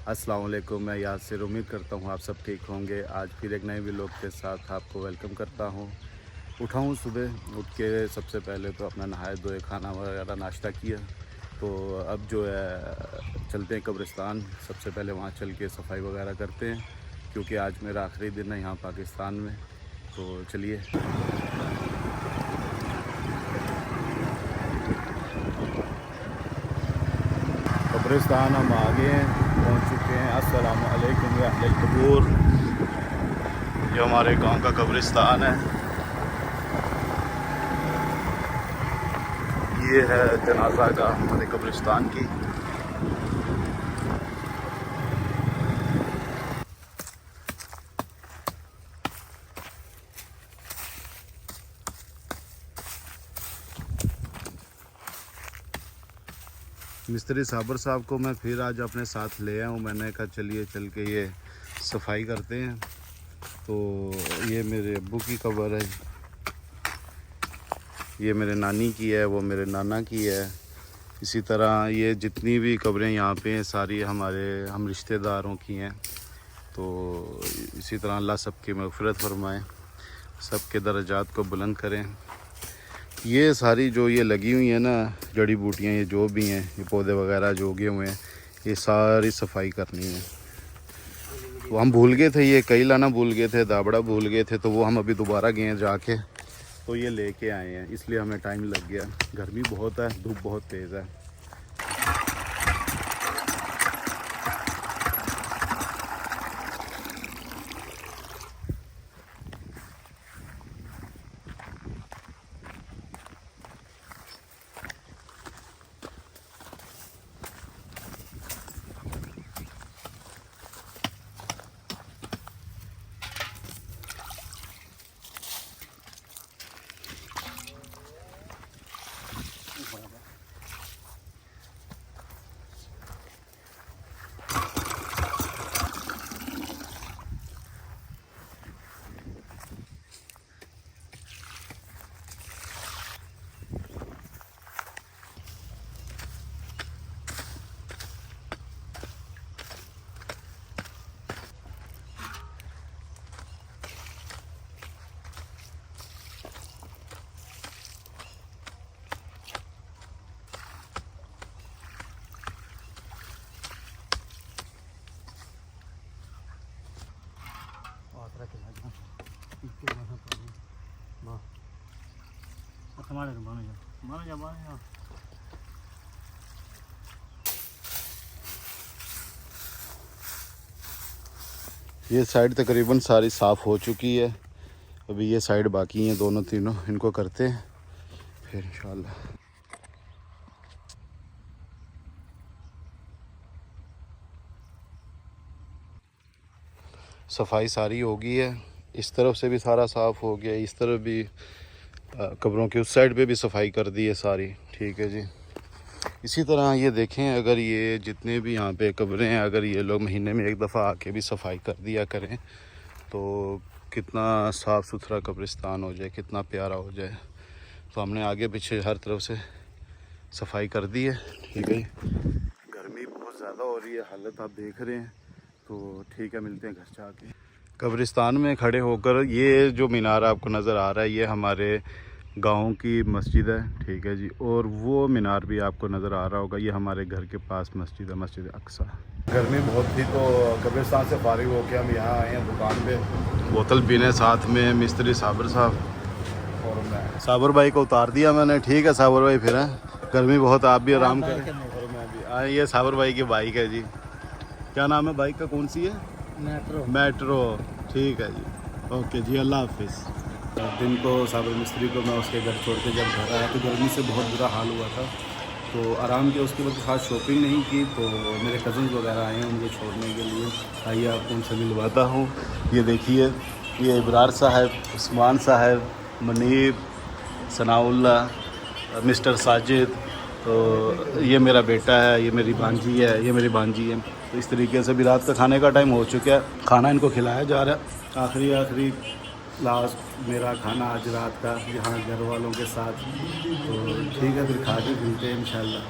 अस्सलाम वालेकुम। मैं यासिर, उम्मीद करता हूँ आप सब ठीक होंगे। आज फिर एक नए व्लॉग के साथ आपको वेलकम करता हूँ। उठा हूँ सुबह, उठ के सबसे पहले तो अपना नहाए धोए, खाना वगैरह नाश्ता किया। तो अब जो है चलते हैं कब्रिस्तान। सबसे पहले वहाँ चल के सफाई वगैरह करते हैं, क्योंकि आज मेरा आखिरी दिन है यहाँ पाकिस्तान में। तो चलिए। कब्रिस्तान हम आ गए हैं, पहुँच चुके हैं। अस्सलाम वालेकुम या अहल कबूर। ये हमारे गांव का कब्रिस्तान है। ये है जनाजा का हमारे कब्रिस्तान की। मिस्त्री साबर साहब को मैं फिर आज अपने साथ ले आया हूँ। मैंने कहा चलिए चल के ये सफाई करते हैं। तो ये मेरे अब्बू की कब्र है, ये मेरे नानी की है, वो मेरे नाना की है। इसी तरह ये जितनी भी कब्रें यहाँ पे हैं सारी हम रिश्तेदारों की हैं। तो इसी तरह अल्लाह सबकी मग़फ़िरत फरमाए, सबके दर्जात को बुलंद करें। ये सारी जो ये लगी हुई हैं ना जड़ी बूटियाँ, ये जो भी हैं, ये पौधे वगैरह जो उगे हुए हैं, ये सारी सफाई करनी है। वो हम भूल गए थे, ये कई लाना भूल गए थे, दाबड़ा भूल गए थे। तो वो हम अभी दोबारा गए हैं जाके, तो ये लेके आए हैं। इसलिए हमें टाइम लग गया। गर्मी बहुत है, धूप बहुत तेज़ है। ये साइड तकरीबन सारी साफ़ हो चुकी है। अभी ये साइड बाकी हैं, दोनों तीनों, इनको करते हैं फिर इंशाल्लाह। सफाई सारी हो गई है। इस तरफ से भी सारा साफ़ हो गया, इस तरफ भी कब्रों के उस साइड पे भी सफाई कर दी है सारी। ठीक है जी। इसी तरह ये देखें, अगर ये जितने भी यहाँ पे कब्रें हैं, अगर ये लोग महीने में एक दफ़ा आके भी सफाई कर दिया करें तो कितना साफ़ सुथरा कब्रिस्तान हो जाए, कितना प्यारा हो जाए। तो हमने आगे पीछे हर तरफ से सफाई कर दी है। ठीक है। गर्मी बहुत ज़्यादा हो रही है, हालत आप देख रहे हैं। तो ठीक है, मिलते हैं घर जाके। कब्रिस्तान में खड़े होकर ये जो मीनार आपको नज़र आ रहा है, ये हमारे गांव की मस्जिद है। ठीक है जी। और वो मीनार भी आपको नज़र आ रहा होगा, ये हमारे घर के पास मस्जिद है, मस्जिद अक्सा। गर्मी बहुत थी तो कब्रिस्तान से फारिग होकर हम यहाँ आए हैं दुकान पे बोतल पीने। साथ में मिस्त्री साबर साहब और मैं। साबर भाई को उतार दिया मैंने। ठीक है साबर भाई, फिर है गर्मी बहुत, आप भी आराम करें और मैं भी। आए, ये साबर भाई की बाइक है जी। क्या नाम है बाइक का, कौन सी है? मेट्रो। ठीक है जी। ओके जी, अल्लाह हाफिज़। दिन को साबर मिस्त्री को मैं उसके घर छोड़ के जब घर आया तो गर्मी से बहुत बुरा हाल हुआ था। तो आराम किया, उसके बाद खास शॉपिंग नहीं की। तो मेरे कज़न्स वगैरह आए हैं उनको छोड़ने के लिए। आइए आपको उनसे मिलवाता हूँ। ये देखिए, ये इब्रार साहब, उस्मान साहब, मनीब, सनाउल्ला, मिस्टर साजिद। तो ये मेरा बेटा है, ये मेरी भांजी है, ये मेरी भांजी है। तो इस तरीके से भी रात का खाने का टाइम हो चुका है, खाना इनको खिलाया जा रहा है। आखिरी लास्ट मेरा खाना आज रात का यहाँ घर वालों के साथ। तो ठीक है, फिर खा के मिलते हैं इंशाल्लाह।